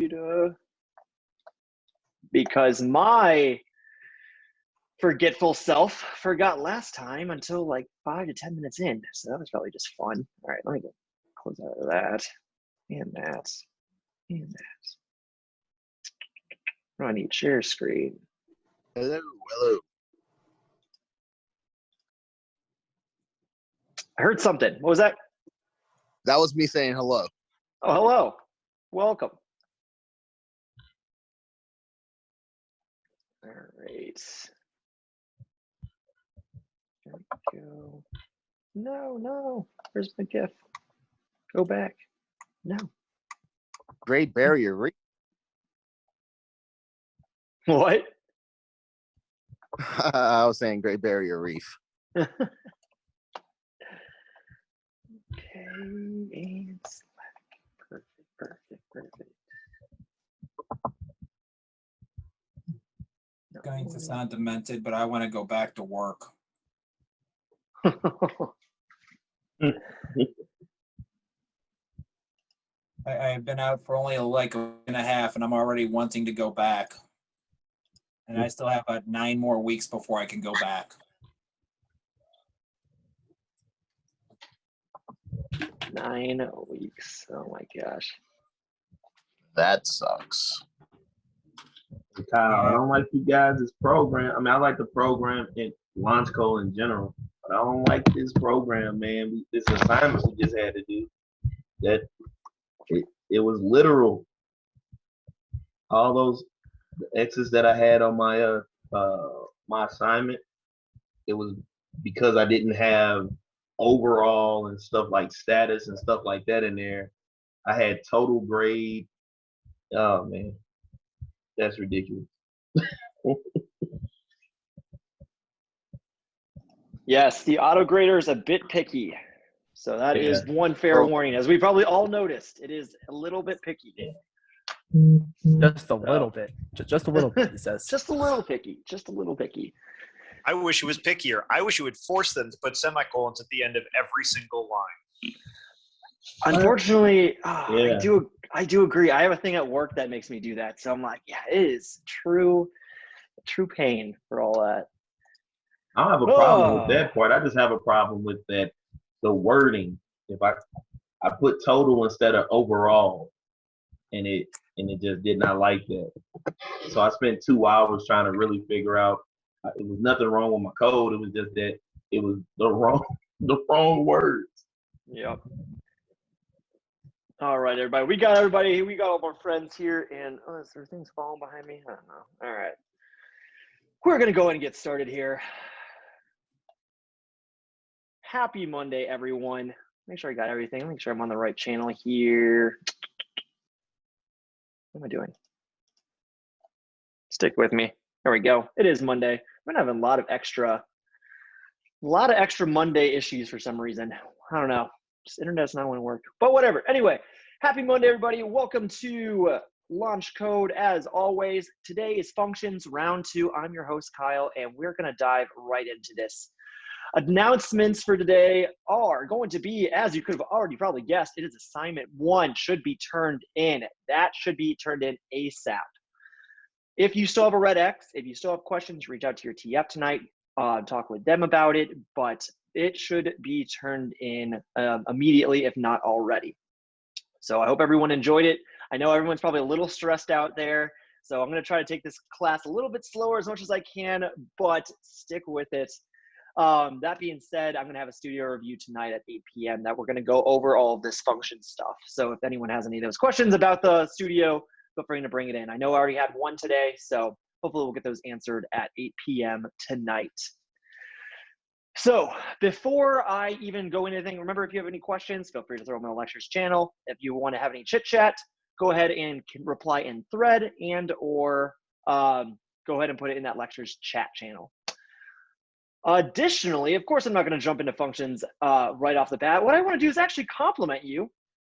data. Because my forgetful self forgot last time until like 5 to 10 minutes in. So that was probably just fun. All right, let me go close out of that. And that. And that. I need share screen. Hello, hello. I heard something. What was that? That was me saying hello. Oh, hello. Welcome. All right. There we go. No. Where's my GIF? Go back. No. Great Barrier Reef. What? I was saying Great Barrier Reef. Okay, and Slack. Perfect. No. Going to sound demented, but I want to go back to work. I've been out for only like a week and a half, and I'm already wanting to go back. And I still have 9 more weeks before I can go back. 9 weeks. Oh my gosh. That sucks. Kyle, I don't like you guys' program. I mean, I like the program in Launch Code in general, but I don't like this program, man. This assignment we just had to do. That it was literal. All those X's that I had on my my assignment, it was because I didn't have overall and stuff like status and stuff like that in there. I had total grade. Oh man, that's ridiculous. Yes, the auto grader is a bit picky. So that is one fair warning. As we probably all noticed, it is a little bit picky. Just a little bit. Just a little bit, he says. Just a little picky. Just a little picky. I wish it was pickier. I wish it would force them to put semicolons at the end of every single line. Unfortunately, I do agree. I have a thing at work that makes me do that. So I'm like, yeah, it is true pain for all that. I don't have a problem with that part. I just have a problem with the wording. If I put total instead of overall, and it just did not like that. So I spent 2 hours trying to really figure out. It was nothing wrong with my code. It was just that it was the wrong words. Yep. All right, everybody. We got all our friends here, and is there things falling behind me? I don't know. All right. We're gonna go ahead and get started here. Happy Monday, everyone. Make sure I got everything. Make sure I'm on the right channel here. What am I doing? Stick with me. There we go. It is Monday. I'm gonna have a lot of extra Monday issues for some reason. I don't know. Just internet's not going to work. But whatever. Anyway, happy Monday, everybody. Welcome to Launch Code. As always, today is functions round 2. I'm your host, Kyle, and we're going to dive right into this. Announcements for today are going to be, as you could have already probably guessed, it is assignment 1 should be turned in. That should be turned in ASAP. If you still have a red X, if you still have questions, reach out to your TF tonight, talk with them about it, but it should be turned in immediately, if not already. So I hope everyone enjoyed it. I know everyone's probably a little stressed out there, so I'm going to try to take this class a little bit slower as much as I can, but stick with it. That being said, I'm going to have a studio review tonight at 8 p.m. that we're going to go over all of this function stuff. So if anyone has any of those questions about the studio, feel free to bring it in. I know I already had one today, so hopefully we'll get those answered at 8 p.m. tonight. So before I even go into anything, remember, if you have any questions, feel free to throw them in the lectures channel. If you want to have any chit chat, go ahead and reply in thread and or go ahead and put it in that lectures chat channel. Additionally, of course, I'm not going to jump into functions right off the bat. What I want to do is actually compliment you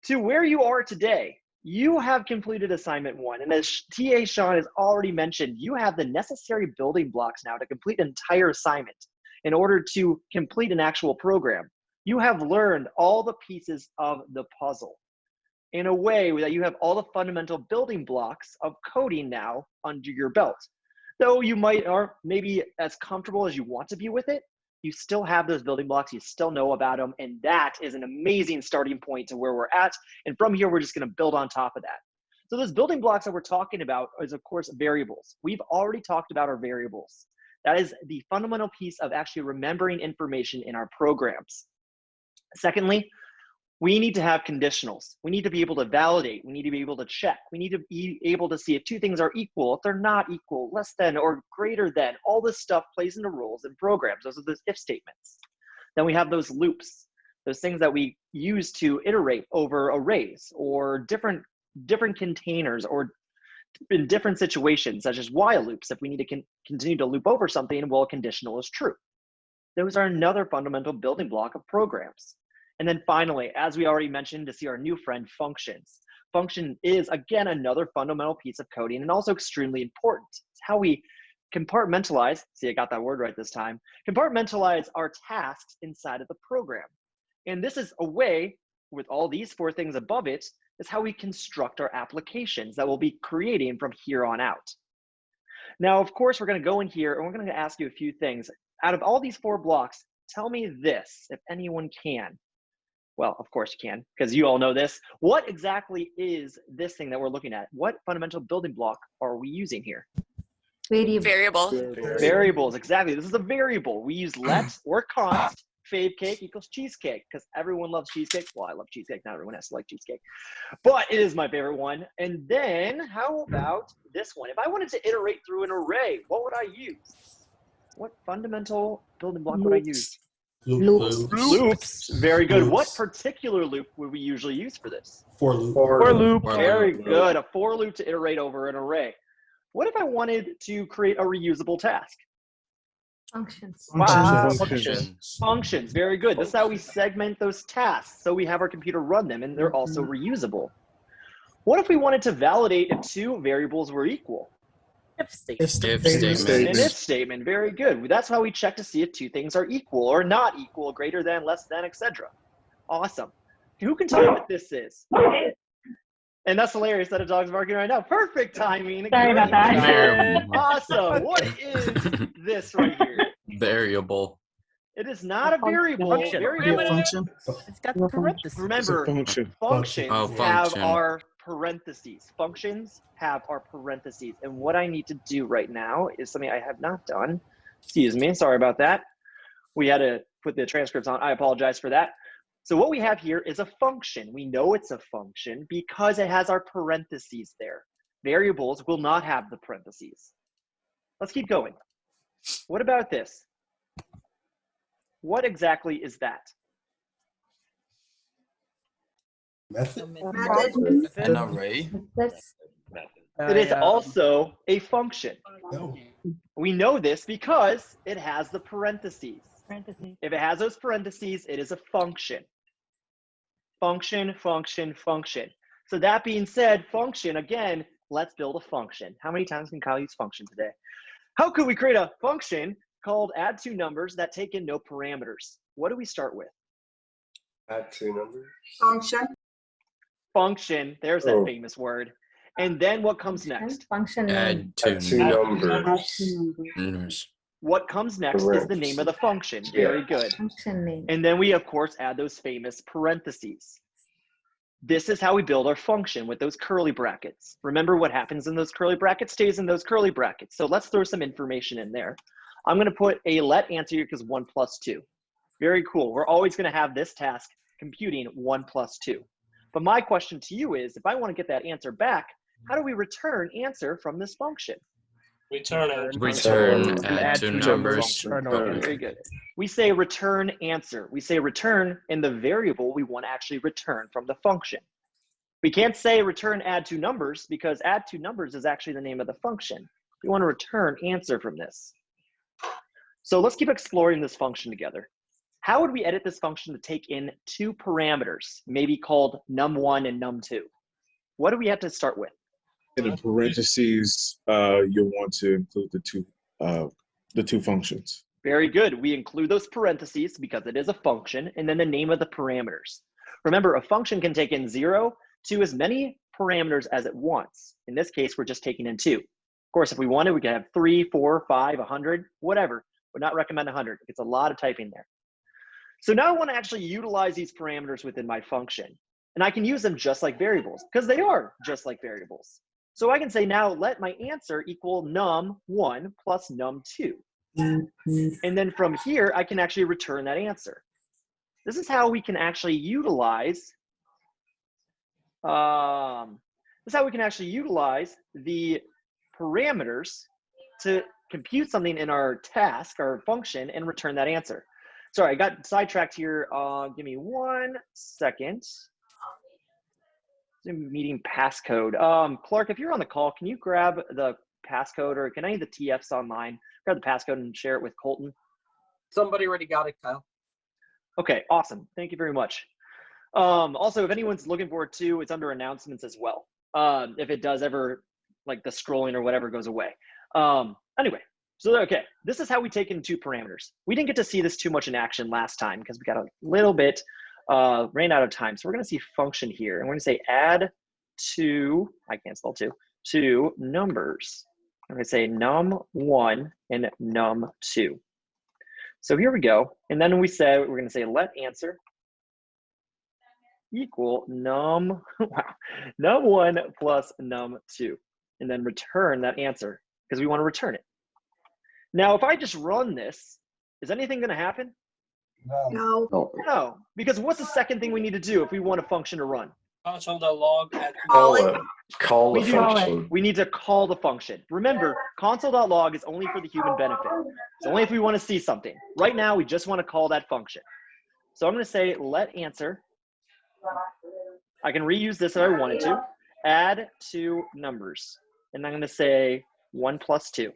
to where you are today. You have completed assignment 1. And as TA Sean has already mentioned, you have the necessary building blocks now to complete an entire assignment in order to complete an actual program. You have learned all the pieces of the puzzle. in a way that you have all the fundamental building blocks of coding now under your belt. Though you might aren't maybe as comfortable as you want to be with it, you still have those building blocks, you still know about them, and that is an amazing starting point to where we're at. And from here, we're just gonna build on top of that. So those building blocks that we're talking about is, of course, variables. We've already talked about our variables. That is the fundamental piece of actually remembering information in our programs. Secondly, we need to have conditionals. We need to be able to validate. We need to be able to check. We need to be able to see if two things are equal, if they're not equal, less than or greater than. All this stuff plays into rules and programs. Those are those if statements. Then we have those loops, those things that we use to iterate over arrays or different containers or in different situations, such as while loops. If we need to continue to loop over something while a conditional is true. Those are another fundamental building block of programs. And then finally, as we already mentioned, to see our new friend, functions. Function is, again, another fundamental piece of coding and also extremely important. It's how we compartmentalize, see, I got that word right this time, compartmentalize our tasks inside of the program. And this is a way, with all these four things above it, is how we construct our applications that we'll be creating from here on out. Now, of course, we're gonna go in here and we're gonna ask you a few things. Out of all these four blocks, tell me this, if anyone can. Well, of course you can, because you all know this. What exactly is this thing that we're looking at? What fundamental building block are we using here? Variable. Variables, exactly. This is a variable. We use let or const, fave cake equals cheesecake, because everyone loves cheesecake. Well, I love cheesecake. Not everyone has to like cheesecake, but it is my favorite one. And then how about this one? If I wanted to iterate through an array, what would I use? What fundamental building block would I use? Loops. Very good. Loops. What particular loop would we usually use for this? For loop. For loop. Very good. A for loop to iterate over an array. What if I wanted to create a reusable task? Functions. Wow. Functions. Functions. Very good. This is how we segment those tasks so we have our computer run them and they're also reusable. What if we wanted to validate if two variables were equal? If statement. An if statement. Very good. That's how we check to see if two things are equal or not equal, greater than, less than, etc. Awesome. Who can tell me what this is? And that's hilarious that a dog's barking right now. Perfect timing. Sorry about that. Variable. Awesome. What is this right here? Variable. It is not a variable. Function. Variable. Function. It's got parentheses. Remember, Function. functions Oh, have function. our parentheses. Functions have our parentheses. And what I need to do right now is something I have not done. Excuse me, sorry about that. We had to put the transcripts on. I apologize for that. So what we have here is a function. We know it's a function because it has our parentheses there. Variables will not have the parentheses. Let's keep going. What about this? What exactly is that? Method. An array. It is also a function. No. We know this because it has the parentheses. If it has those parentheses, it is a function. Function, function, function. So that being said, function, again, let's build a function. How many times can Kyle use function today? How could we create a function called add two numbers that take in no parameters? What do we start with? Add two numbers. Function. Function, there's that famous word. And then what comes next? Function name. Add two Add two numbers. numbers. What comes next is the name of the function. Very good. Function name. And then we, of course, add those famous parentheses. This is how we build our function with those curly brackets. Remember what happens in those curly brackets stays in those curly brackets. So let's throw some information in there. I'm going to put a let answer here because 1 plus 2. Very cool. We're always going to have this task computing 1 plus 2. But my question to you is, if I want to get that answer back, how do we return answer from this function? Return add two numbers. Okay, very good. We say return answer. We say return in the variable we want to actually return from the function. We can't say return add two numbers because add two numbers is actually the name of the function. We want to return answer from this. So let's keep exploring this function together. How would we edit this function to take in two parameters, maybe called num1 and num2? What do we have to start with? In the parentheses, you'll want to include the two functions. Very good. We include those parentheses because it is a function, and then the name of the parameters. Remember, a function can take in 0, to as many parameters as it wants. In this case, we're just taking in 2. Of course, if we wanted, we could have 3, 4, 5, 100, whatever. Would not recommend 100. It's a lot of typing there. So now I want to actually utilize these parameters within my function. And I can use them just like variables because they are just like variables. So I can say now let my answer equal num1 plus num2. And then from here, I can actually return that answer. This is how we can actually utilize the parameters to compute something in our task, our function, and return that answer. Sorry, I got sidetracked here. Give me 1 second. Zoom meeting passcode. Clark, if you're on the call, can you grab the passcode, or can any of the TFs online grab the passcode and share it with Colton? Somebody already got it, Kyle. Okay, awesome. Thank you very much. Also, if anyone's looking for it too, it's under announcements as well. If it does ever, like the scrolling or whatever goes away. Anyway, so okay, this is how we take in 2 parameters. We didn't get to see this too much in action last time because we got a little bit ran out of time. So we're going to see function here, and we're going to say add to, I can't spell to numbers. I'm going to say num1 and num2. So here we go. And then we're going to say let answer equal num1 plus num2, and then return that answer because we want to return it. Now, if I just run this, is anything going to happen? No. No, because what's the second thing we need to do if we want a function to run? Console the log. Call the We function. We need to call the function. Remember, console.log is only for the human benefit. It's only if we want to see something. Right now, we just want to call that function. So I'm going to say let answer. I can reuse this if I wanted to. Add to numbers. And I'm going to say 1 plus 2.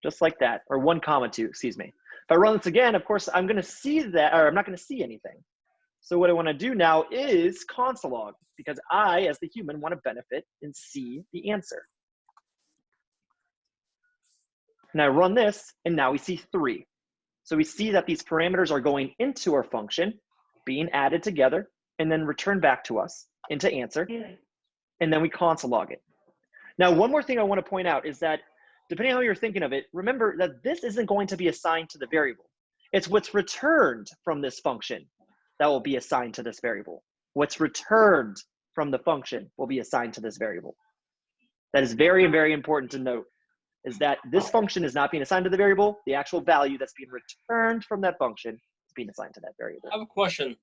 Just like that. Or 1 comma 2, excuse me. If I run this again, of course, I'm going to see that, or I'm not going to see anything. So what I want to do now is console log, because I, as the human, want to benefit and see the answer. Now I run this, and now we see 3. So we see that these parameters are going into our function, being added together, and then returned back to us into answer, and then we console log it. Now, one more thing I want to point out is that depending on how you're thinking of it, remember that this isn't going to be assigned to the variable. It's what's returned from this function that will be assigned to this variable. What's returned from the function will be assigned to this variable. That is very, very important to note, is that this function is not being assigned to the variable. The actual value that's being returned from that function is being assigned to that variable. I have a question.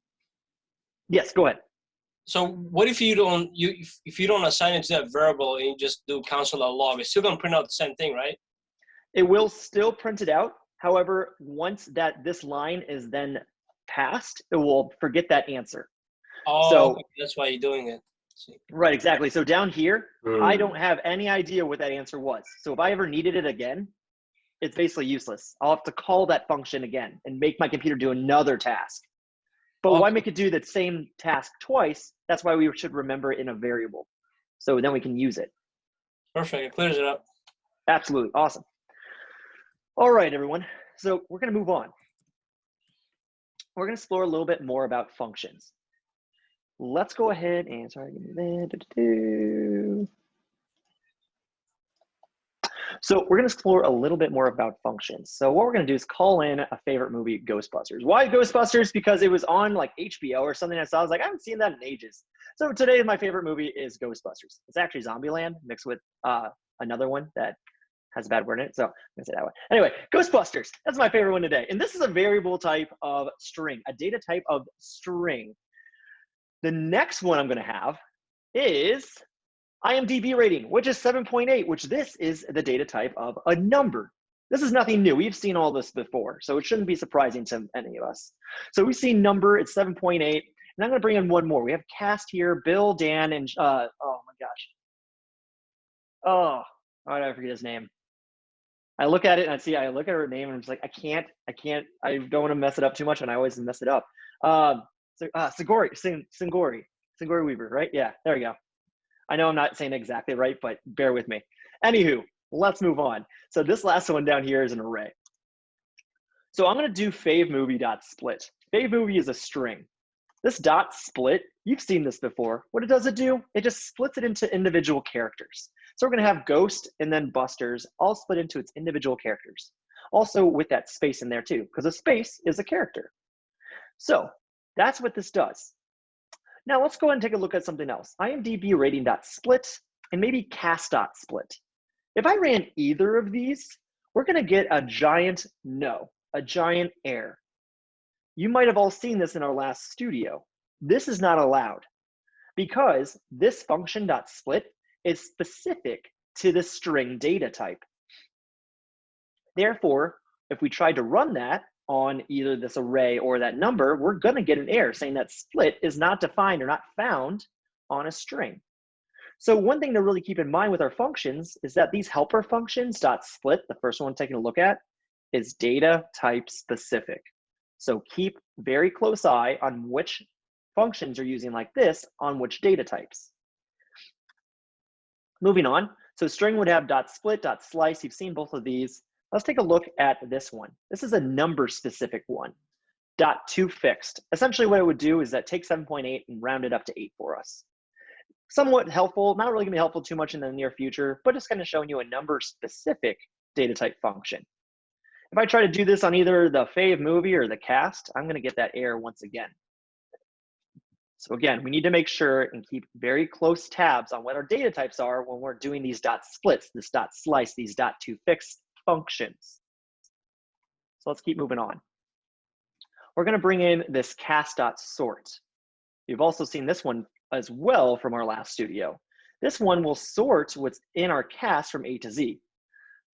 Yes, go ahead. So what if you don't if you don't assign it to that variable and you just do console.log? It's still gonna print out the same thing, right? It will still print it out. However, once this line is then passed, it will forget that answer. Oh, so okay, that's why you're doing it. Right, exactly. So down here, I don't have any idea what that answer was. So if I ever needed it again, it's basically useless. I'll have to call that function again and make my computer do another task. But why make it do the same task twice? That's why we should remember it in a variable. So then we can use it. Perfect, it clears it up. Absolutely, awesome. All right, everyone. So we're gonna move on. We're gonna explore a little bit more about functions. Let's go ahead and, sorry, give me that. So we're gonna explore a little bit more about functions. So what we're gonna do is call in a favorite movie, Ghostbusters. Why Ghostbusters? Because it was on like HBO or something I saw. I was like, I haven't seen that in ages. So today my favorite movie is Ghostbusters. It's actually Zombieland mixed with another one that has a bad word in it. So I'm gonna say that one. Anyway, Ghostbusters, that's my favorite one today. And this is a variable type of string, a data type of string. The next one I'm gonna have is Imdb rating, which is 7.8, which this is the data type of a number. This is nothing new. We've seen all this before, so it shouldn't be surprising to any of us. So we've seen number, it's 7.8, and I'm gonna bring in one more. We have cast here, Bill, Dan, and oh my gosh. Oh, why did I forget his name? I look at it and I look at her name and I'm just like, I don't want to mess it up too much, and I always mess it up. Singori Weaver, right? Yeah, there we go. I know I'm not saying exactly right, but bear with me. Anywho, let's move on. So this last one down here is an array. So I'm gonna do favmovie.split. Favmovie is a string. This dot split, you've seen this before. What does it do? It just splits it into individual characters. So we're going to have Ghost and then Busters all split into its individual characters. Also with that space in there too, because a space is a character. So that's what this does. Now let's go ahead and take a look at something else. Imdb Rating.split and maybe Cast.split. If I ran either of these, we're going to get a giant no, a giant error. You might have all seen this in our last studio. This is not allowed because this function.split is specific to the string data type. Therefore, if we tried to run that on either this array or that number, we're going to get an error saying that split is not defined or not found on a string. So one thing to really keep in mind with our functions is that these helper functions .split, the first one taking a look at, is data type specific. So keep very close eye on which functions you're using like this on which data types. Moving on, so string would have .split, .slice. You've seen both of these. Let's take a look at this one. This is a number specific one. .toFixed. Essentially what it would do is that take 7.8 and round it up to 8 for us. Somewhat helpful, not really gonna be helpful too much in the near future, but just kind of showing you a number specific data type function. If I try to do this on either the fave movie or the cast, I'm gonna get that error once again. So again, we need to make sure and keep very close tabs on what our data types are when we're doing these .splits, this .slice, these .toFixed functions. So let's keep moving on. We're gonna bring in this cast.sort. You've also seen this one as well from our last studio. This one will sort what's in our cast from A to Z.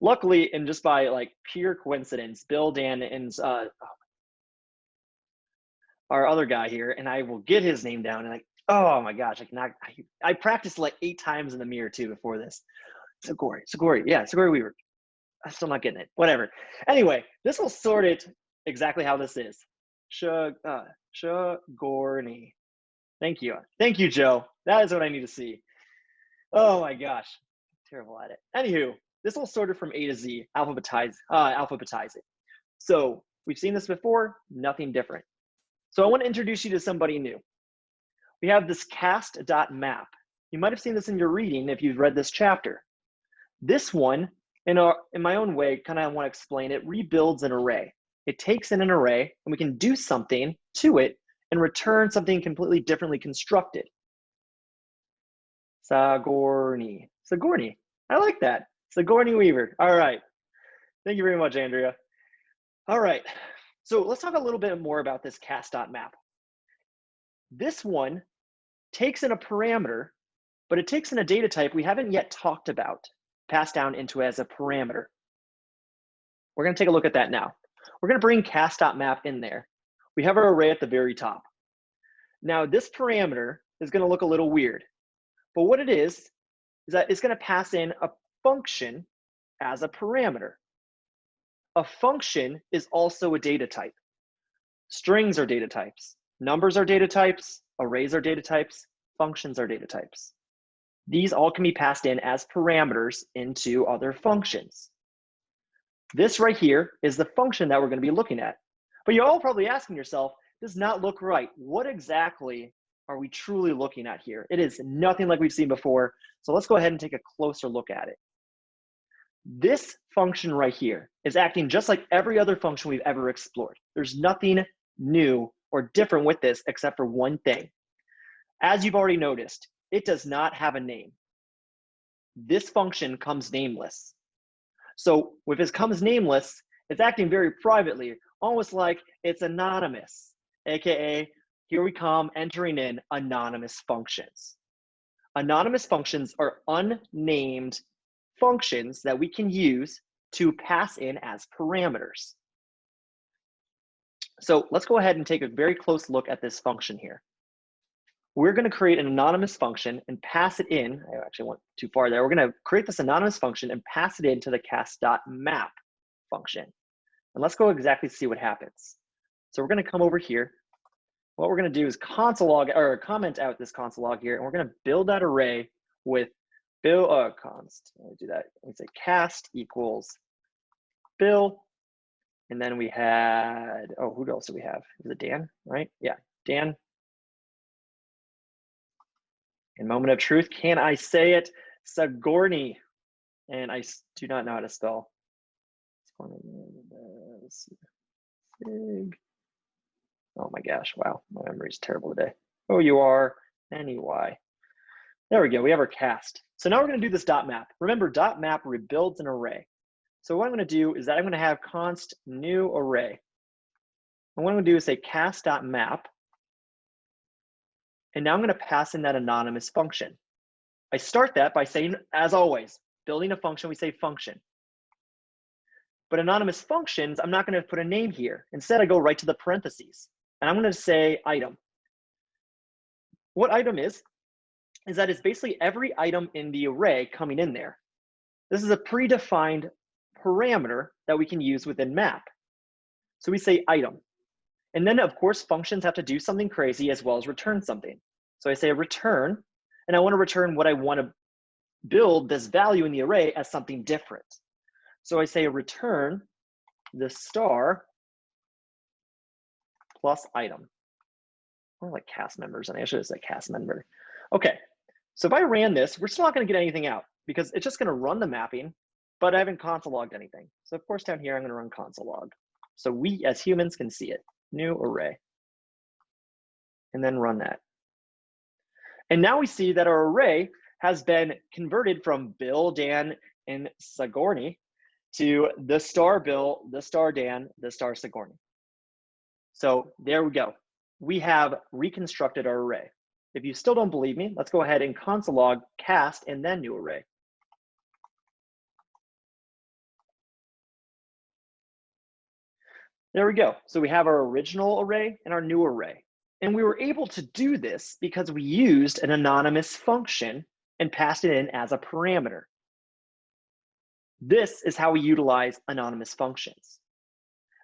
Luckily, and just by like pure coincidence, Bill, Dan, and our other guy here, and I will get his name down, and like, oh my gosh, I practiced like 8 times in the mirror too before this. Segori Weaver. I'm still not getting it, whatever. Anyway, this will sort it exactly how this is. Shagorni. Thank you, Joe. That is what I need to see. Oh my gosh, terrible at it. Anywho, this will sort it from A to Z, alphabetize it. So we've seen this before, nothing different. So I want to introduce you to somebody new. We have this cast.map. You might have seen this in your reading if you've read this chapter. This one, in my own way, kind of want to explain it, rebuilds an array. It takes in an array and we can do something to it and return something completely differently constructed. Sagorni. I like that. Sigourney Weaver. All right. Thank you very much, Andrea. All right. So let's talk a little bit more about this cast.map. This one takes in a parameter, but it takes in a data type we haven't yet talked about, passed down into as a parameter. We're going to take a look at that now. We're going to bring cast.map in there. We have our array at the very top. Now this parameter is going to look a little weird, but what it is that it's going to pass in a function as a parameter. A function is also a data type. Strings are data types. Numbers are data types. Arrays are data types. Functions are data types. These all can be passed in as parameters into other functions. This right here is the function that we're going to be looking at. But you're all probably asking yourself, does not look right. What exactly are we truly looking at here? It is nothing like we've seen before. So let's go ahead and take a closer look at it. This function right here is acting just like every other function we've ever explored. There's nothing new or different with this except for one thing. As you've already noticed, it does not have a name. This function comes nameless. So if it comes nameless, it's acting very privately, almost like it's anonymous, AKA here we come entering in anonymous functions. Anonymous functions are unnamed functions that we can use to pass in as parameters. So let's go ahead and take a very close look at this function here. We're going to create an anonymous function and pass it in. I actually went too far there. We're going to create this anonymous function and pass it into the cast.map function. And let's go exactly see what happens. So we're going to come over here. What we're going to do is console log or comment out this console log here, and we're going to build that array with const. Let me do that. Let me say cast equals Bill, and then we had who else do we have? Is it Dan? Right? Yeah, Dan. In moment of truth, can I say it? Sigourney. And I do not know how to spell. Oh my gosh, wow, my memory's terrible today. O-U-R-N-E-Y. There we go, we have our cast. So now we're gonna do this dot map. Remember, dot map rebuilds an array. So what I'm gonna do is that I'm gonna have const new array. And what I'm gonna do is say cast.map. And now I'm gonna pass in that anonymous function. I start that by saying, as always, building a function, we say function. But anonymous functions, I'm not gonna put a name here. Instead, I go right to the parentheses. And I'm gonna say item. What item is that it's basically every item in the array coming in there. This is a predefined parameter that we can use within map. So we say item. And then of course, functions have to do something crazy as well as return something. So I say return, and I wanna return what I wanna build this value in the array as something different. So I say return the star plus item. Or like cast members, and I should have said cast member. Okay, so if I ran this, we're still not gonna get anything out because it's just gonna run the mapping, but I haven't console logged anything. So of course down here, I'm gonna run console log. So we as humans can see it, new array. And then run that. And now we see that our array has been converted from Bill, Dan, and Sigourney to the star Bill, the star Dan, the star Sigourney. So there we go. We have reconstructed our array. If you still don't believe me, let's go ahead and console log cast and then new array. There we go. So we have our original array and our new array. And we were able to do this because we used an anonymous function and passed it in as a parameter. This is how we utilize anonymous functions.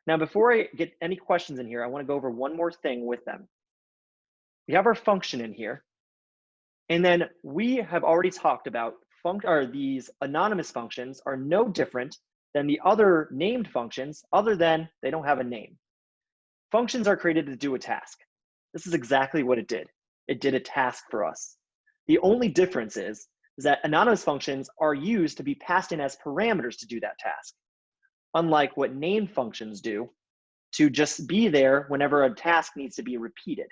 Now, before I get any questions in here, I want to go over one more thing with them. We have our function in here, and then we have already talked about these anonymous functions are no different than the other named functions, other than they don't have a name. Functions are created to do a task. This is exactly what it did. It did a task for us. The only difference is that anonymous functions are used to be passed in as parameters to do that task, unlike what named functions do to just be there whenever a task needs to be repeated.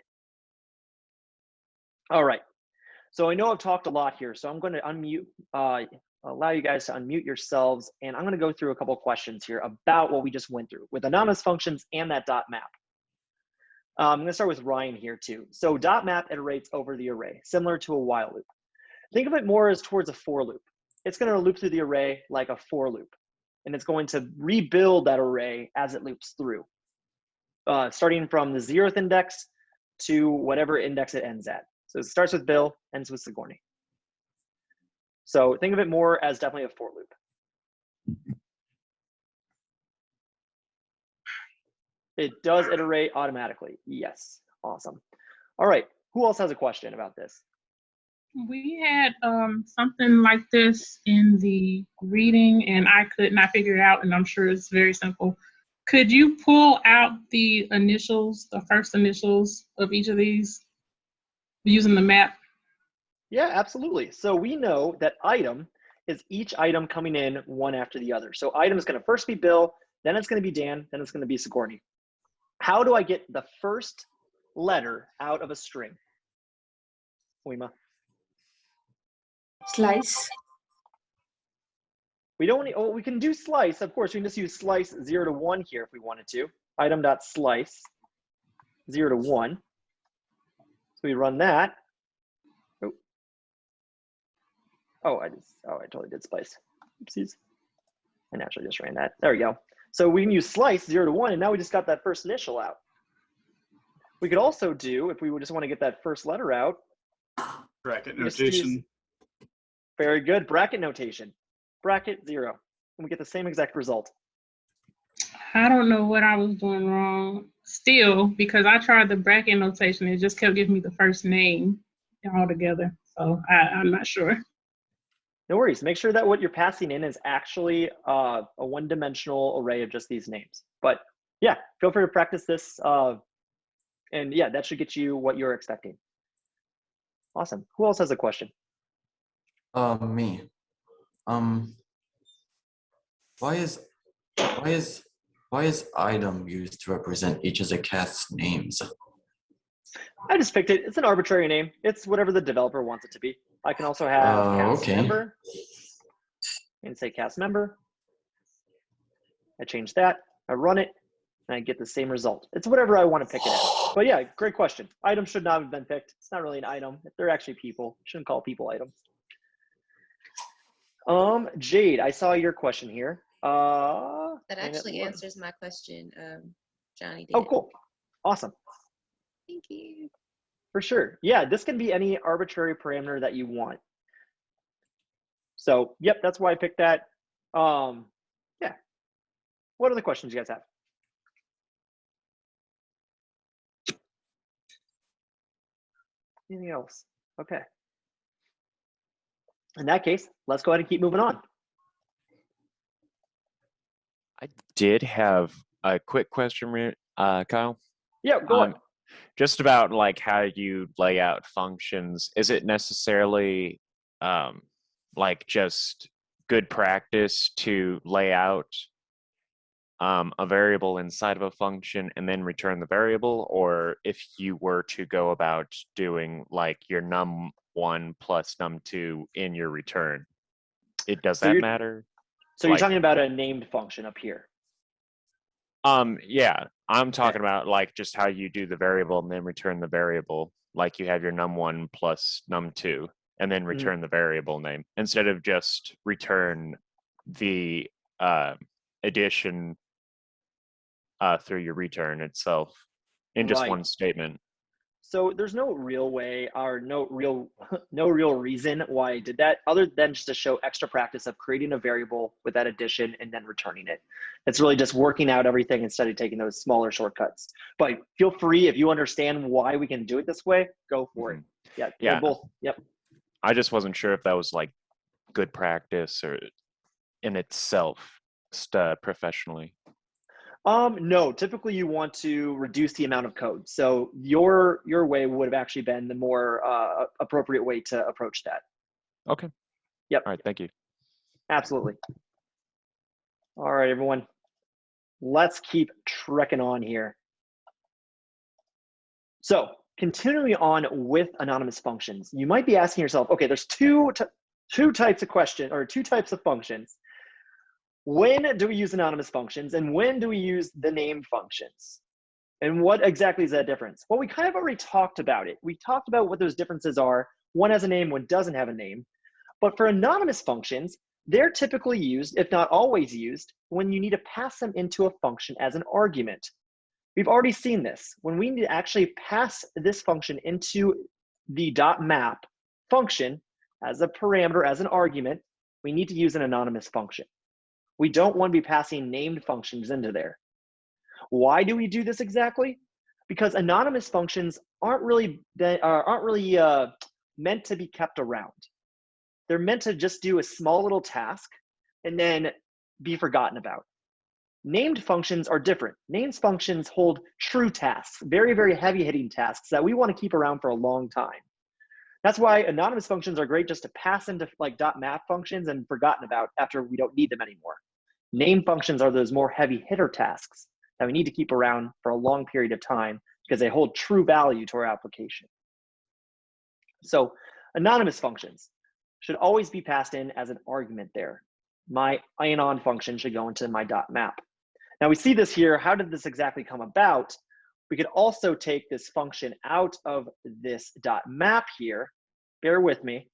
All right, so I know I've talked a lot here, so I'm going to unmute, allow you guys to unmute yourselves, and I'm going to go through a couple of questions here about what we just went through with anonymous functions and that dot map. I'm going to start with Ryan here too. So dot map iterates over the array, similar to a while loop. Think of it more as towards a for loop. It's going to loop through the array like a for loop, and it's going to rebuild that array as it loops through, starting from the 0th index to whatever index it ends at. So it starts with Bill, ends with Sigourney. So think of it more as definitely a for loop. It does iterate automatically. Yes, awesome. All right, who else has a question about this? We had something like this in the reading and I could not figure it out, and I'm sure it's very simple. Could you pull out the initials, the first initials of each of these using the map? Yeah, absolutely. So we know that item is each item coming in one after the other. So item is going to first be Bill, then it's going to be Dan, then it's going to be Sigourney. How do I get the first letter out of a string? Wima. Slice. We don't need, oh, we can do slice. Of course, we can just use slice 0 to 1 here if we wanted to. Item.slice 0 to 1. So we run that. Oh, I totally did splice. Oopsies. I naturally just ran that. There we go. So we can use slice 0 to 1, and now we just got that first initial out. We could also do, if we just want to get that first letter out, bracket notation. Very good, bracket notation. Bracket 0, and we get the same exact result. I don't know what I was doing wrong still, because I tried the bracket notation. It just kept giving me the first name altogether. So I'm not sure. No worries. Make sure that what you're passing in is actually a one-dimensional array of just these names. But yeah, feel free to practice this. And yeah, that should get you what you're expecting. Awesome. Who else has a question? Me. Why is item used to represent each of the cast's names? I just picked it. It's an arbitrary name. It's whatever the developer wants it to be. I can also have cast Okay. member and say cast member. I change that. I run it, and I get the same result. It's whatever I want to pick it as. But yeah, great question. Item should not have been picked. It's not really an item. They're actually people. Shouldn't call people items. Jade, I saw your question here. That actually answers my question. Johnny did. Oh, cool. Awesome. Thank you. For sure. Yeah, this can be any arbitrary parameter that you want. So, yep, that's why I picked that. Yeah. What other questions you guys have? Anything else? Okay. In that case, let's go ahead and keep moving on. I did have a quick question, Kyle. Yeah, go on. Just about like how you lay out functions. Is it necessarily like just good practice to lay out a variable inside of a function and then return the variable? Or if you were to go about doing like your num1 plus num2 in your return, does that matter? So you're talking about a named function up here. Yeah, I'm talking about like just how you do the variable and then return the variable. Like you have your num1 plus num2 and then return the variable name instead of just return the addition through your return itself in just one statement. So there's no real way or no real reason why I did that other than just to show extra practice of creating a variable with that addition and then returning it. It's really just working out everything instead of taking those smaller shortcuts. But feel free, if you understand why we can do it this way, go for it. Yeah, yeah. Both. Yep. I just wasn't sure if that was like good practice or in itself, just professionally. No, typically you want to reduce the amount of code. So your way would have actually been the more appropriate way to approach that. Okay. Yep. All right, thank you. Absolutely. All right, everyone. Let's keep trekking on here. So continuing on with anonymous functions, you might be asking yourself, okay, there's two types of question or two types of functions. When do we use anonymous functions and when do we use the named functions? And what exactly is that difference? Well, we kind of already talked about it. We talked about what those differences are. One has a name, one doesn't have a name. But for anonymous functions, they're typically used, if not always used, when you need to pass them into a function as an argument. We've already seen this. When we need to actually pass this function into the .map function as a parameter, as an argument, we need to use an anonymous function. We don't want to be passing named functions into there. Why do we do this exactly? Because anonymous functions aren't really meant to be kept around. They're meant to just do a small little task and then be forgotten about. Named functions are different. Named functions hold true tasks, very, very heavy-hitting tasks that we want to keep around for a long time. That's why anonymous functions are great just to pass into like .map functions and forgotten about after we don't need them anymore. Named functions are those more heavy hitter tasks that we need to keep around for a long period of time because they hold true value to our application. So anonymous functions should always be passed in as an argument there. My anon function should go into my .map. Now we see this here. How did this exactly come about? We could also take this function out of this .map here. Bear with me.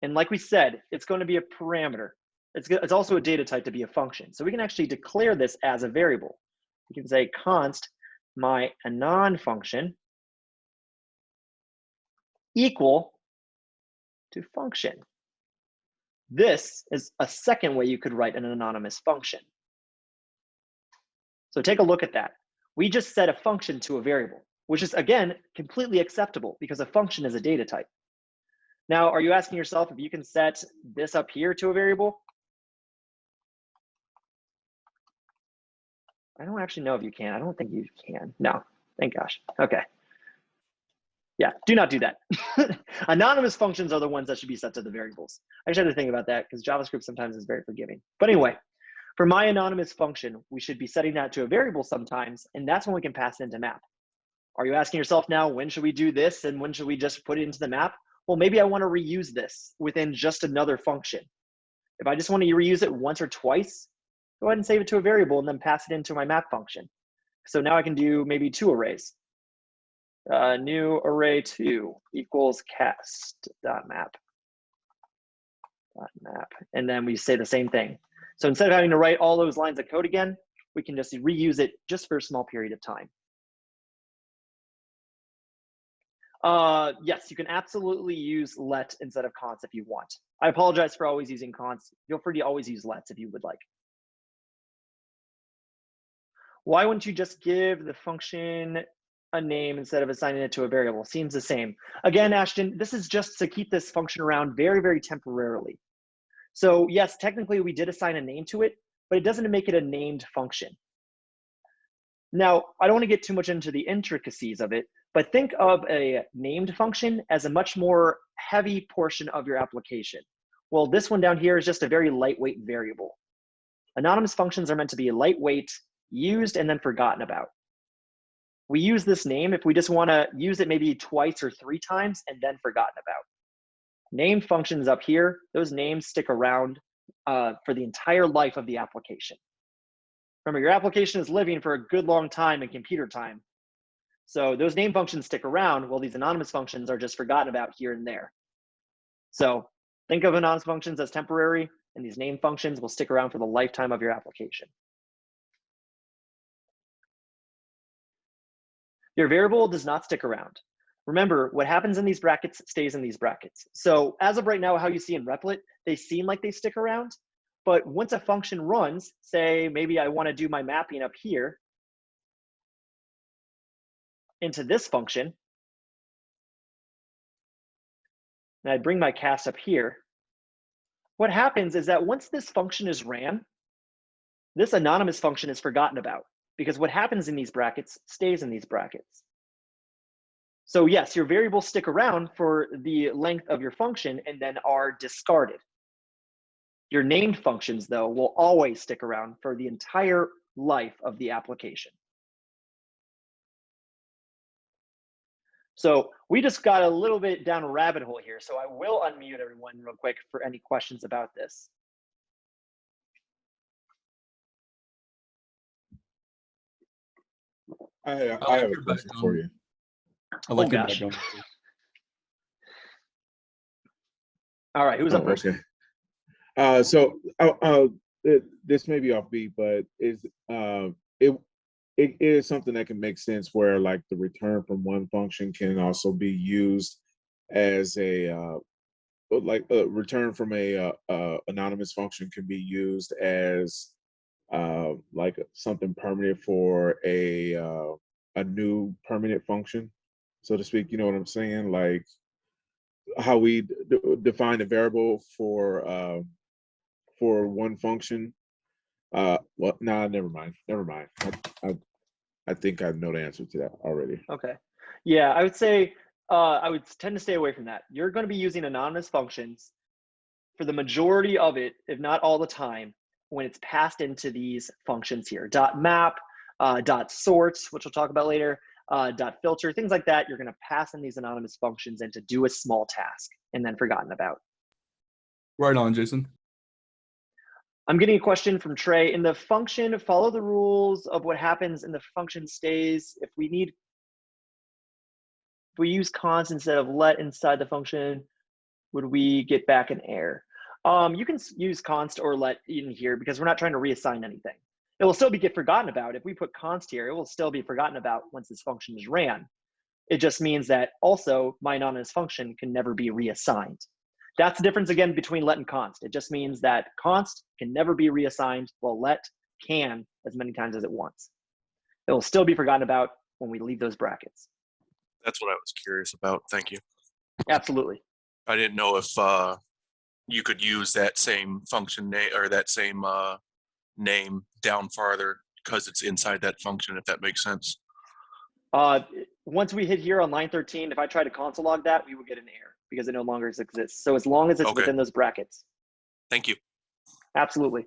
And like we said, it's going to be a parameter. It's also a data type to be a function. So we can actually declare this as a variable. We can say const my anon function equal to function. This is a second way you could write an anonymous function. So take a look at that. We just set a function to a variable, which is, again, completely acceptable because a function is a data type. Now, are you asking yourself if you can set this up here to a variable? I don't actually know if you can. I don't think you can. No, thank gosh. Okay. Yeah, do not do that. Anonymous functions are the ones that should be set to the variables. I just had to think about that because JavaScript sometimes is very forgiving. But anyway, for my anonymous function, we should be setting that to a variable sometimes, and that's when we can pass it into map. Are you asking yourself now, when should we do this and when should we just put it into the map? Well, maybe I want to reuse this within just another function. If I just want to reuse it once or twice, go ahead and save it to a variable and then pass it into my map function. So now I can do maybe 2 arrays. New array 2 equals cast.map. And then we say the same thing. So instead of having to write all those lines of code again, we can just reuse it just for a small period of time. Yes, you can absolutely use let instead of const if you want. I apologize for always using const. Feel free to always use lets if you would like. Why wouldn't you just give the function a name instead of assigning it to a variable? Seems the same. Again, Ashton, this is just to keep this function around very, very temporarily. So yes, technically we did assign a name to it, but it doesn't make it a named function. Now, I don't want to get too much into the intricacies of it, but think of a named function as a much more heavy portion of your application. Well, this one down here is just a very lightweight variable. Anonymous functions are meant to be lightweight, used, and then forgotten about. We use this name if we just want to use it maybe twice or 3 times and then forgotten about. Named functions up here, those names stick around for the entire life of the application. Remember, your application is living for a good long time in computer time. So those name functions stick around while these anonymous functions are just forgotten about here and there. So think of anonymous functions as temporary, and these name functions will stick around for the lifetime of your application. Your variable does not stick around. Remember, what happens in these brackets stays in these brackets. So as of right now, how you see in Replit, they seem like they stick around. But once a function runs, say maybe I want to do my mapping up here into this function, and I bring my cast up here, what happens is that once this function is ran, this anonymous function is forgotten about because what happens in these brackets stays in these brackets. So yes, your variables stick around for the length of your function and then are discarded. Your named functions, though, will always stick around for the entire life of the application. So we just got a little bit down a rabbit hole here, so I will unmute everyone real quick for any questions about this. I have a question for you. I like your gosh. background. All right, who's up first? Okay. This may be offbeat, but it is something that can make sense where like the return from one function can also be used as a return from a anonymous function can be used as like something permanent for a new permanent function, so to speak. You know what I'm saying? Like how we define a variable for one function. Well, nah, never mind. I think I know the answer to that already. Okay. Yeah, I would say I would tend to stay away from that. You're going to be using anonymous functions for the majority of it, if not all the time, when it's passed into these functions here. .map, .sort, which we'll talk about later, .filter, things like that. You're going to pass in these anonymous functions and to do a small task and then forgotten about. Right on, Jason. I'm getting a question from Trey. In the function, follow the rules of what happens in the function stays. If we use const instead of let inside the function, would we get back an error? You can use const or let in here because we're not trying to reassign anything. It will still get forgotten about. If we put const here, it will still be forgotten about once this function is ran. It just means that also my anonymous function can never be reassigned. That's the difference again between let and const. It just means that const can never be reassigned, while let can as many times as it wants. It will still be forgotten about when we leave those brackets. That's what I was curious about. Thank you. Absolutely. I didn't know if you could use that same function name or that same name down farther because it's inside that function, if that makes sense. once we hit here on line 13, if I try to console log that, we would get an error because it no longer exists. So as long as it's within those brackets. Thank you. Absolutely.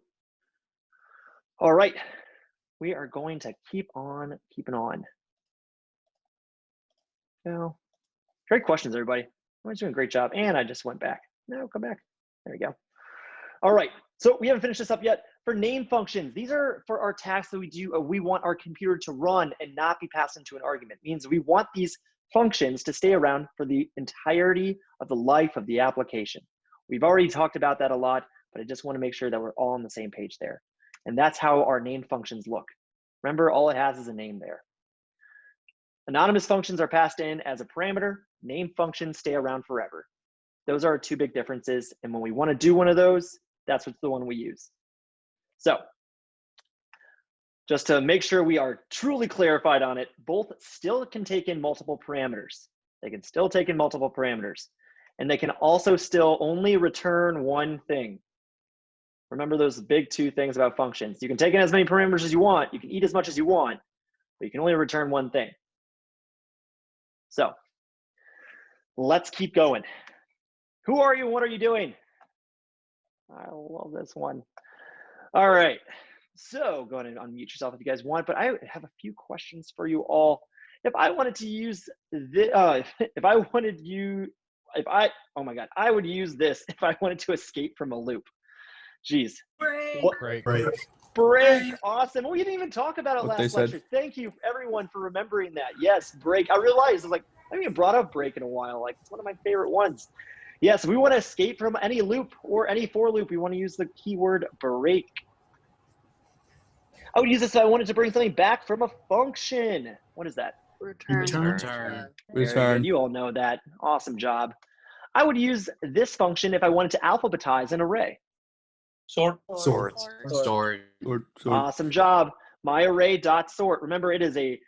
All right. We are going to keep on keeping on. Now, great questions, everybody. Everyone's doing a great job. And I just went back. No, come back. There we go. All right. So we haven't finished this up yet. For name functions, these are for our tasks that we do. We want our computer to run and not be passed into an argument. It means we want these functions to stay around for the entirety of the life of the application. We've already talked about that a lot, but I just want to make sure that we're all on the same page there. And that's how our name functions look. Remember, all it has is a name there. Anonymous functions are passed in as a parameter. Name functions stay around forever. Those are our two big differences. And when we want to do one of those, that's what's the one we use. So just to make sure we are truly clarified on it, both still can take in multiple parameters. They can still take in multiple parameters. And they can also still only return one thing. Remember those big two things about functions. You can take in as many parameters as you want. You can eat as much as you want, but you can only return one thing. So let's keep going. Who are you? What are you doing? I love this one. All right. So go ahead and unmute yourself if you guys want, but I have a few questions for you all. If I wanted to use this, oh my God, I would use this if I wanted to escape from a loop. Jeez. Break. Awesome. We didn't even talk about it last lecture. Thank you everyone for remembering that. Yes, break. I realized, I was like, I haven't even brought up break in a while. Like, it's one of my favorite ones. Yes, we want to escape from any loop or any for loop. We want to use the keyword break. I would use this if I wanted to bring something back from a function. What is that? Return. Very good. You all know that. Awesome job. I would use this function if I wanted to alphabetize an array. Sort. Awesome job. MyArray.sort. Remember, it is a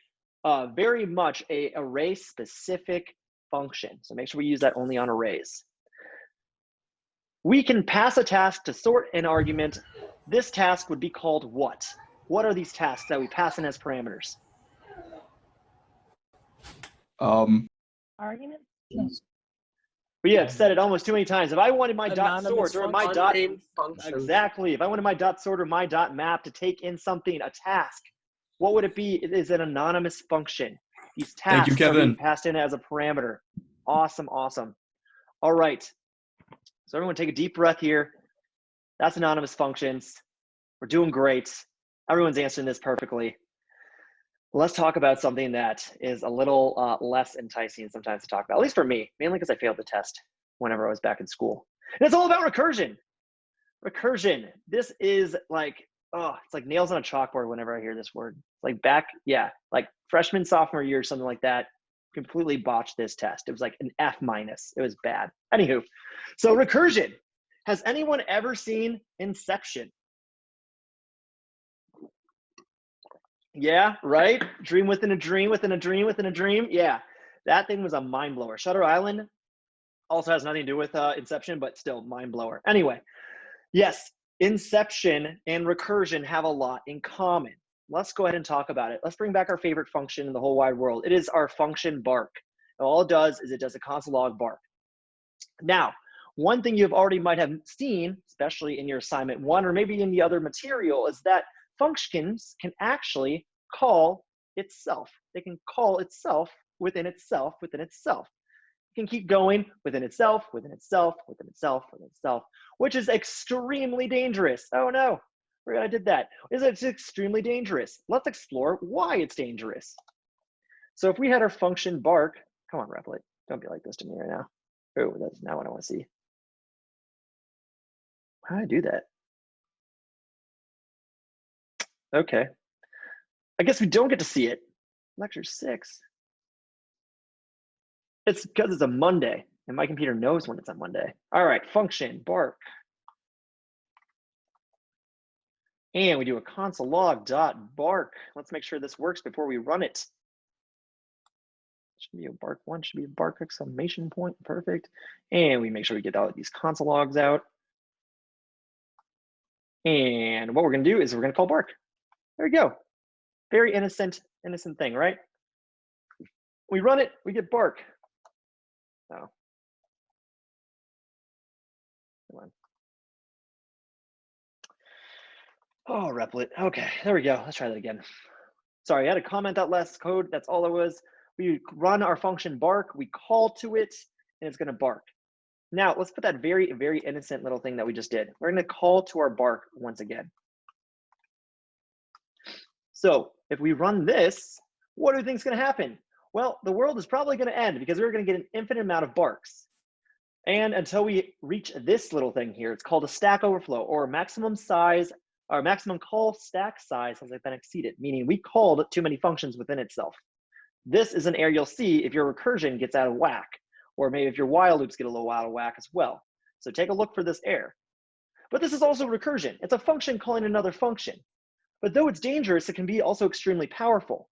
very much a array specific function. So make sure we use that only on arrays. We can pass a task to sort an argument. This task would be called what? What are these tasks that we pass in as parameters? Argument? We have said it almost too many times. If I wanted my dot Anonymous sort or my function. dot Unnamed function. exactly, if I wanted my dot sort or my dot map to take in something, a task, what would it be? It is an anonymous function. These tasks are being passed in as a parameter. Awesome, awesome. All right. So everyone take a deep breath here. That's anonymous functions. We're doing great. Everyone's answering this perfectly. Let's talk about something that is a little less enticing sometimes to talk about, at least for me, mainly because I failed the test whenever I was back in school. And it's all about recursion. Recursion. This is like, oh, it's like nails on a chalkboard whenever I hear this word. Like back, yeah, like freshman, sophomore year, something like that. Completely botched this test. It was like an F-. It was bad. Anywho, so recursion. Has anyone ever seen Inception? Yeah, right? Dream within a dream within a dream within a dream. Yeah, that thing was a mind blower. Shutter Island also has nothing to do with Inception, but still mind blower. Anyway, yes, Inception and recursion have a lot in common. Let's go ahead and talk about it. Let's bring back our favorite function in the whole wide world. It is our function bark. And all it does is it does a console log bark. Now, one thing you've already might have seen, especially in your assignment 1 or maybe in the other material, is that functions can actually call itself. They can call itself within itself within itself. It can keep going within itself, within itself, within itself, within itself, which is extremely dangerous. Oh no, forgot I did that. It's extremely dangerous. Let's explore why it's dangerous. So if we had our function bark, come on, Replit, don't be like this to me right now. Oh, that's not what I want to see. How do I do that? Okay. I guess we don't get to see it. Lecture 6. It's because it's a Monday, and my computer knows when it's a Monday. All right, function bark. And we do a console log dot bark. Let's make sure this works before we run it. Should be a bark 1, should be a bark exclamation point. Perfect. And we make sure we get all of these console logs out. And what we're going to do is we're going to call bark. There we go. Very innocent thing, right? We run it, we get bark. Oh. Come on. Oh, Replit. Okay, there we go. Let's try that again. Sorry, I had to comment that last code. That's all it was. We run our function bark, we call to it, and it's going to bark. Now, let's put that very, very innocent little thing that we just did. We're going to call to our bark once again. So if we run this, what do we think is going to happen? Well, the world is probably going to end because we're going to get an infinite amount of barks. And until we reach this little thing here, it's called a stack overflow, or maximum size, or maximum call stack size has been exceeded, meaning we called too many functions within itself. This is an area you'll see if your recursion gets out of whack, or maybe if your while loops get a little out of whack as well. So take a look for this error. But this is also recursion. It's a function calling another function. But though it's dangerous, it can be also extremely powerful.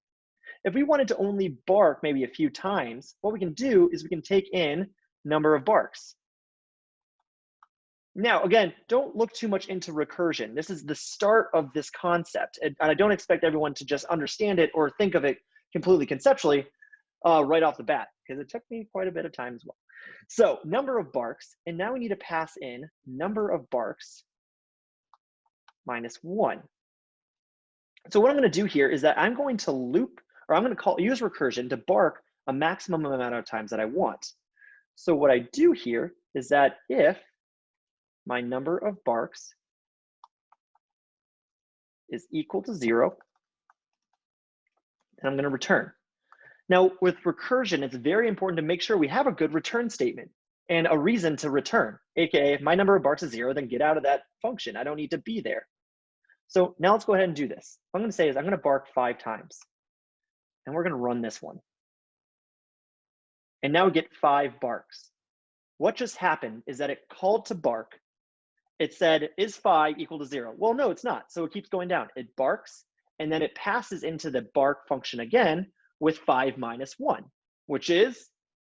If we wanted to only bark maybe a few times, what we can do is we can take in number of barks. Now, again, don't look too much into recursion. This is the start of this concept. And I don't expect everyone to just understand it or think of it completely conceptually right off the bat, because it took me quite a bit of time as well. So number of barks, and now we need to pass in number of barks minus 1. So what I'm going to do here is that I'm going to loop, or I'm going to use recursion to bark a maximum amount of times that I want. So what I do here is that if my number of barks is equal to 0, then I'm going to return. Now, with recursion, it's very important to make sure we have a good return statement and a reason to return. AKA, if my number of barks is 0, then get out of that function. I don't need to be there. So now let's go ahead and do this. What I'm going to say is I'm going to bark 5 times. And we're going to run this one. And now we get 5 barks. What just happened is that it called to bark. It said, is 5 equal to 0? Well, no, it's not. So it keeps going down. It barks, and then it passes into the bark function again with 5 minus 1, which is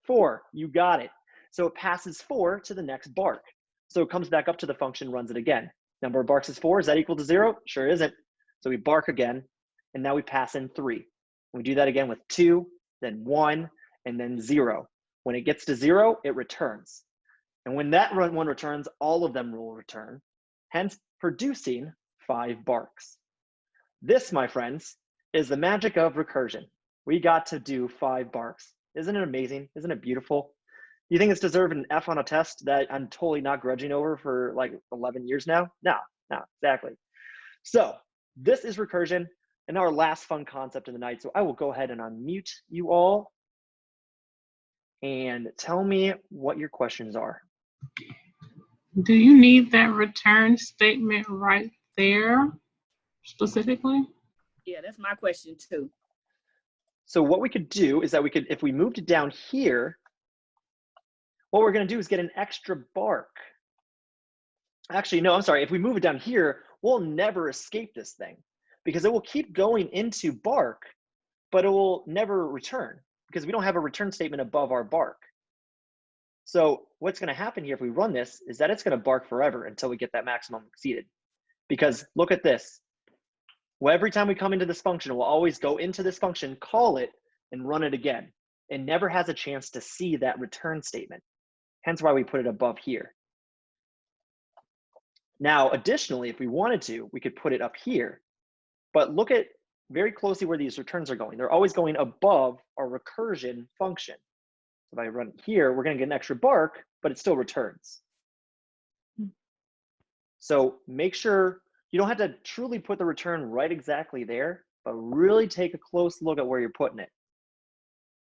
4. You got it. So it passes 4 to the next bark. So it comes back up to the function, runs it again. Number of barks is 4. Is that equal to 0? Sure isn't. So we bark again, and now we pass in 3. We do that again with 2, then 1, and then 0. When it gets to 0, it returns. And when that one returns, all of them will return, hence producing 5 barks. This, my friends, is the magic of recursion. We got to do 5 barks. Isn't it amazing? Isn't it beautiful? You think it's deserved an F on a test that I'm totally not grudging over for like 11 years now? No, exactly. So this is recursion and our last fun concept of the night. So I will go ahead and unmute you all and tell me what your questions are. Do you need that return statement right there specifically? Yeah, that's my question too. So what we could do is that we could, if we moved it down here, what we're going to do is get an extra bark. Actually, no, I'm sorry. If we move it down here, we'll never escape this thing because it will keep going into bark, but it will never return because we don't have a return statement above our bark. So what's going to happen here if we run this is that it's going to bark forever until we get that maximum exceeded. Because look at this. Well, every time we come into this function, we'll always go into this function, call it, and run it again. It never has a chance to see that return statement. Hence why we put it above here. Now, additionally, if we wanted to, we could put it up here. But look at very closely where these returns are going. They're always going above our recursion function. If I run it here, we're going to get an extra bark, but it still returns. So make sure you don't have to truly put the return right exactly there, but really take a close look at where you're putting it.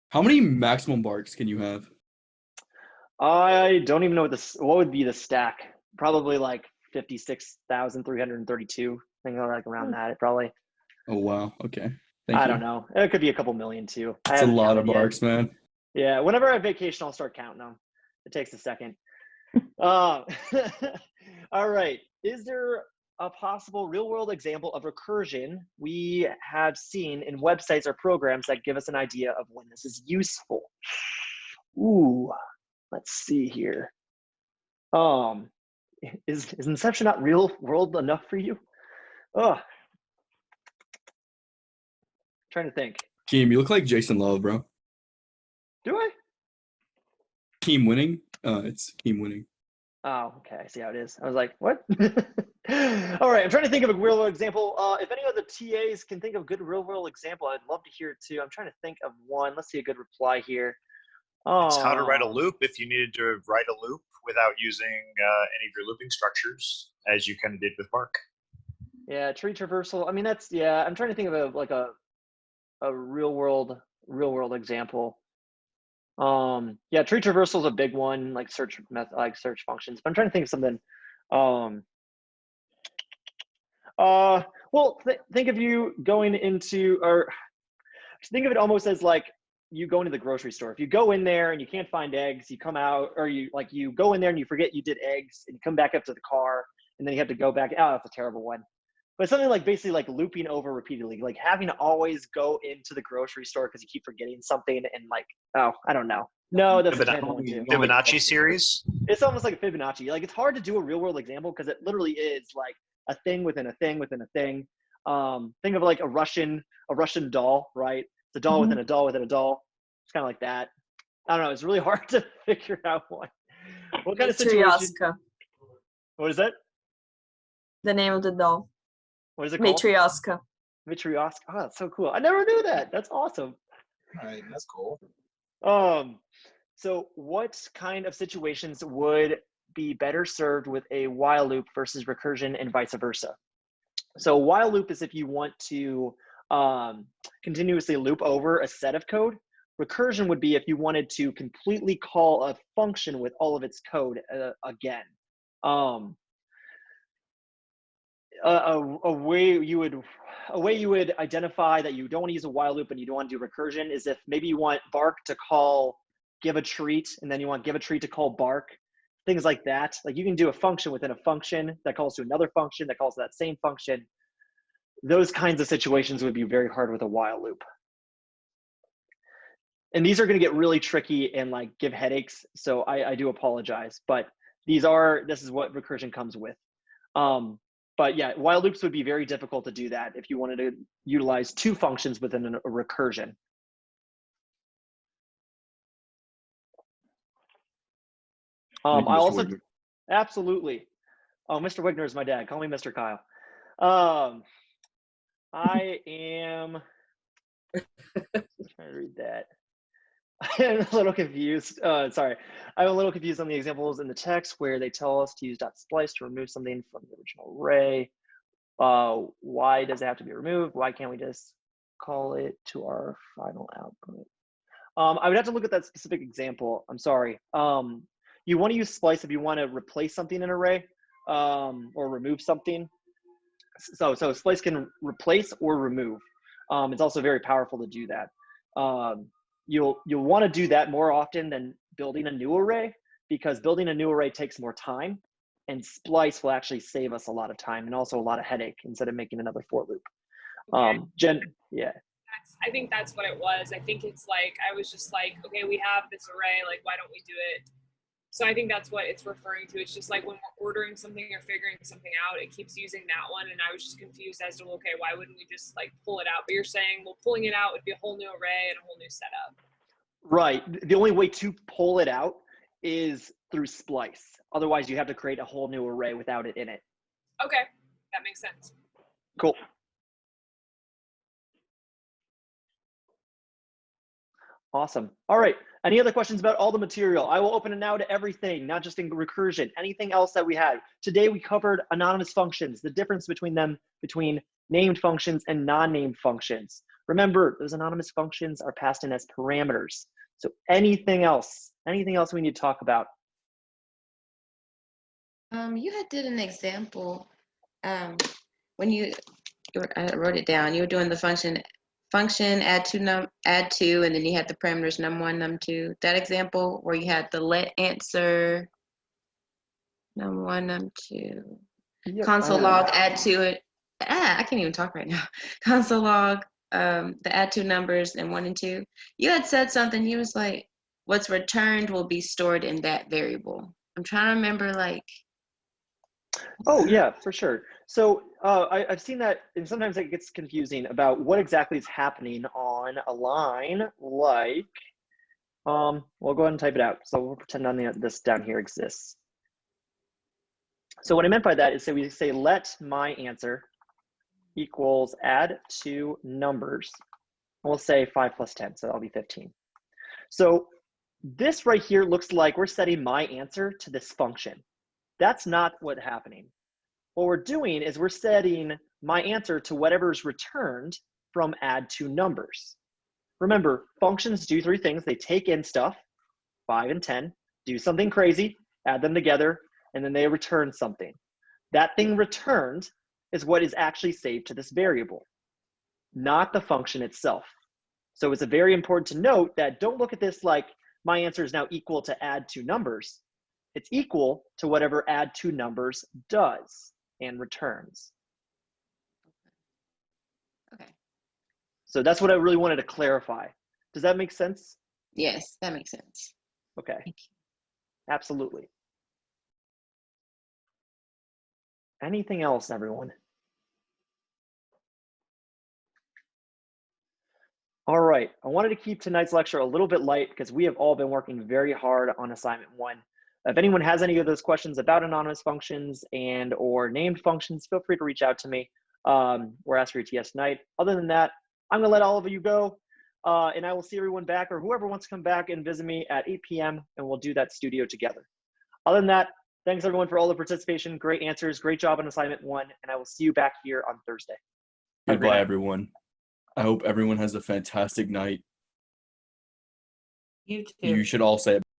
How many maximum barks can you have? I don't even know what would be the stack. Probably like 56,332. I think like around that probably. Oh wow. Okay. I don't know. It could be a couple million too. It's a lot of barks, man. Yeah. Whenever I have vacation, I'll start counting them. It takes a second. All right. Is there a possible real-world example of recursion we have seen in websites or programs that give us an idea of when this is useful? Ooh, let's see here. Is Inception not real world enough for you? Oh, trying to think. Keem, you look like Jason Love, bro. Do I? Team winning? It's team winning. Oh, okay. I see how it is. I was like, what? All right. I'm trying to think of a real world example. If any of the TAs can think of a good real world example, I'd love to hear it too. I'm trying to think of one. Let's see a good reply here. It's how to write a loop if you needed to write a loop without using any of your looping structures, as you kind of did with Bark. Yeah, tree traversal. I mean, that's, yeah, I'm trying to think of a real world example. Yeah, tree traversal is a big one, like search functions. But I'm trying to think of something. Well, think of you going into, or think of it almost as like you go into the grocery store. If you go in there and you can't find eggs, you come out, or you go in there and you forget you did eggs, and you come back up to the car, and then you have to go back. Oh, that's a terrible one. But something like basically like looping over repeatedly, like having to always go into the grocery store because you keep forgetting something, and like, oh, I don't know. No, that's a terrible one too. Fibonacci series. It's almost like a Fibonacci. Like, it's hard to do a real world example because it literally is like a thing within a thing within a thing. Think of like a Russian doll, right? It's a doll within a doll within a doll. It's kind of like that. I don't know. It's really hard to figure out what kind of situation. What is that? The name of the doll. What is it called? Matryoshka. Matryoshka. Oh, that's so cool. I never knew that. That's awesome. All right, that's cool. So what kind of situations would be better served with a while loop versus recursion and vice versa? So while loop is if you want to continuously loop over a set of code. Recursion would be if you wanted to completely call a function with all of its code again. A way you would identify that you don't want to use a while loop and you don't want to do recursion is if maybe you want Bark to call give a treat, and then you want give a treat to call Bark, things like that. Like, you can do a function within a function that calls to another function that calls to that same function. Those kinds of situations would be very hard with a while loop. And these are going to get really tricky and like give headaches. So I do apologize, but this is what recursion comes with. But yeah, while loops would be very difficult to do that if you wanted to utilize two functions within a recursion. I also, absolutely. Oh, Mr. Wigner is my dad. Call me Mr. Kyle. I am trying to read that. I'm a little confused. Sorry. I'm a little confused on the examples in the text where they tell us to use .splice to remove something from the original array. Why does it have to be removed? Why can't we just call it to our final output? I would have to look at that specific example. I'm sorry. You want to use splice if you want to replace something in an array or remove something. So splice can replace or remove. It's also very powerful to do that. You'll want to do that more often than building a new array, because building a new array takes more time, and splice will actually save us a lot of time and also a lot of headache instead of making another for loop. Jen, yeah. I think that's what it was. I think it's like, I was just like, okay, we have this array, like, why don't we do it? So I think that's what it's referring to. It's just like when we're ordering something or figuring something out, it keeps using that one. And I was just confused as to, okay, why wouldn't we just like pull it out? But you're saying, well, pulling it out would be a whole new array and a whole new setup. Right. The only way to pull it out is through splice. Otherwise, you have to create a whole new array without it in it. Okay, that makes sense. Cool. Awesome. All right. Any other questions about all the material? I will open it now to everything, not just in recursion. Anything else that we had? Today we covered anonymous functions, the difference between them, between named functions and non-named functions. Remember, those anonymous functions are passed in as parameters. So anything else we need to talk about? You had did an example when I wrote it down. You were doing the function add two, and then you had the parameters num1, num2. That example where you had the let answer num1, num2, yep. Console log add to it. I can't even talk right now. Console log the add two numbers and 1 and 2. You had said something. You was like, what's returned will be stored in that variable. I'm trying to remember, like. Oh yeah, for sure. So I've seen that, and sometimes it gets confusing about what exactly is happening on a line like, We'll go ahead and type it out. So we'll pretend this down here exists. So what I meant by that is we say let my answer equals add two numbers. We'll say 5 plus 10, so that'll be 15. So this right here looks like we're setting my answer to this function. That's not what's happening. What we're doing is we're setting my answer to whatever's returned from add two numbers. Remember, functions do three things. They take in stuff, 5 and 10, do something crazy, add them together, and then they return something. That thing returned is what is actually saved to this variable, not the function itself. So it's very important to note that don't look at this like my answer is now equal to add two numbers. It's equal to whatever add two numbers does and returns. Okay. So that's what I really wanted to clarify. Does that make sense? Yes, that makes sense. Okay. Absolutely. Anything else, everyone? All right, I wanted to keep tonight's lecture a little bit light because we have all been working very hard on assignment 1. If anyone has any of those questions about anonymous functions and or named functions, feel free to reach out to me or ask for your TS tonight. Other than that, I'm gonna let all of you go and I will see everyone back or whoever wants to come back and visit me at 8 p.m. and we'll do that studio together. Other than that, thanks everyone for all the participation, great answers, great job on assignment 1, and I will see you back here on Thursday. Goodbye, everyone. I hope everyone has a fantastic night. You too. You should all say it.